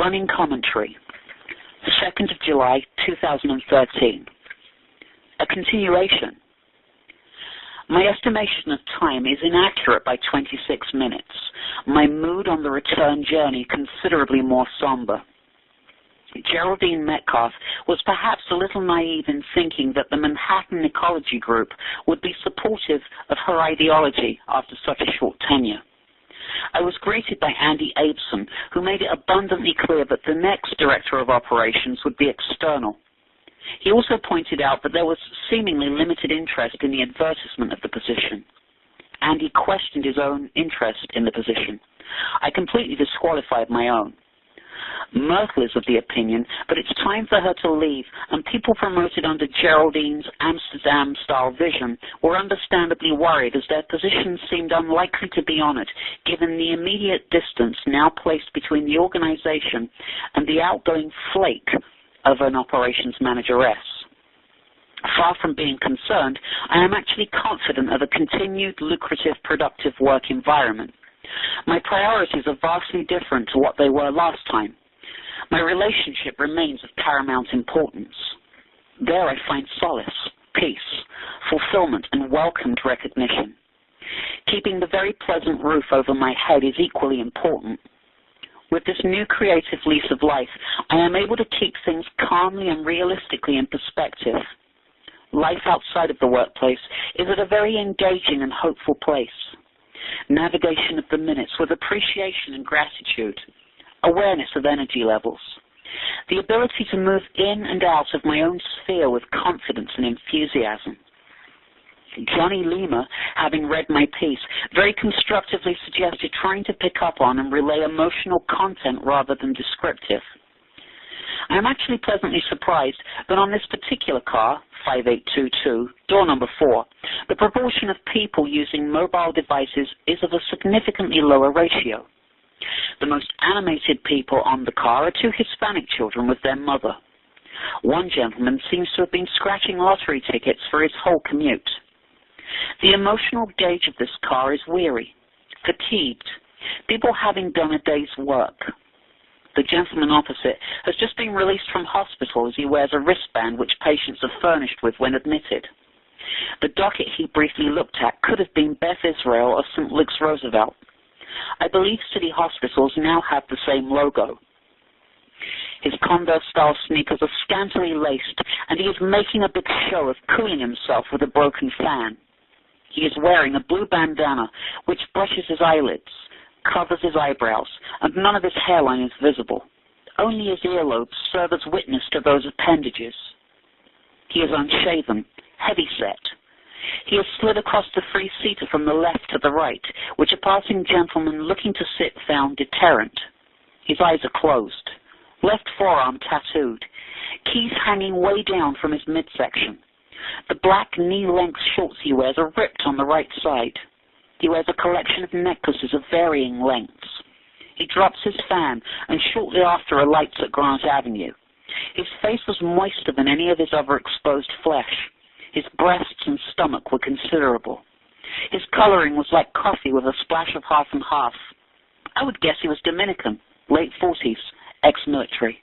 Running commentary, 2nd of July, 2013. A continuation. My estimation of time is inaccurate by 26 minutes. My mood on the return journey considerably more somber. Geraldine Metcalf was perhaps a little naive in thinking that the Manhattan Ecology Group would be supportive of her ideology after such a short tenure. I was greeted by Andy Abeson, who made it abundantly clear that the next director of operations would be external. He also pointed out that there was seemingly limited interest in the advertisement of the position. Andy questioned his own interest in the position. I completely disqualified my own. Myrtle is of the opinion that it's time for her to leave, and people promoted under Geraldine's Amsterdam-style vision were understandably worried as their positions seemed unlikely to be honored, given the immediate distance now placed between the organization and the outgoing flake of an operations manageress. Far from being concerned, I am actually confident of a continued lucrative, productive work environment. My priorities are vastly different to what they were last time. My relationship remains of paramount importance. There I find solace, peace, fulfillment, and welcomed recognition. Keeping the very pleasant roof over my head is equally important. With this new creative lease of life, I am able to keep things calmly and realistically in perspective. Life outside of the workplace is at a very engaging and hopeful place. Navigation of the minutes with appreciation and gratitude. Awareness of energy levels. The ability to move in and out of my own sphere with confidence and enthusiasm. Johnny Lima, having read my piece, very constructively suggested trying to pick up on and relay emotional content rather than descriptive. I am actually pleasantly surprised that on this particular car, 5822, door number 4, the proportion of people using mobile devices is of a significantly lower ratio. The most animated people on the car are 2 Hispanic children with their mother. One gentleman seems to have been scratching lottery tickets for his whole commute. The emotional gauge of this car is weary, fatigued, people having done a day's work. The gentleman opposite has just been released from hospital as he wears a wristband which patients are furnished with when admitted. The docket he briefly looked at could have been Beth Israel or St. Luke's Roosevelt. I believe city hospitals now have the same logo. His Converse-style sneakers are scantily laced, and he is making a big show of cooling himself with a broken fan. He is wearing a blue bandana which brushes his eyelids, covers his eyebrows, and none of his hairline is visible. Only his earlobes serve as witness to those appendages. He is unshaven, heavy-set. He has slid across the three-seater from the left to the right, which a passing gentleman looking to sit found deterrent. His eyes are closed, left forearm tattooed, keys hanging way down from his midsection. The black knee-length shorts he wears are ripped on the right side. He wears a collection of necklaces of varying lengths. He drops his fan, and shortly after alights at Grant Avenue. His face was moister than any of his other exposed flesh. His breasts and stomach were considerable. His coloring was like coffee with a splash of half and half. I would guess he was Dominican, late 40s, ex-military.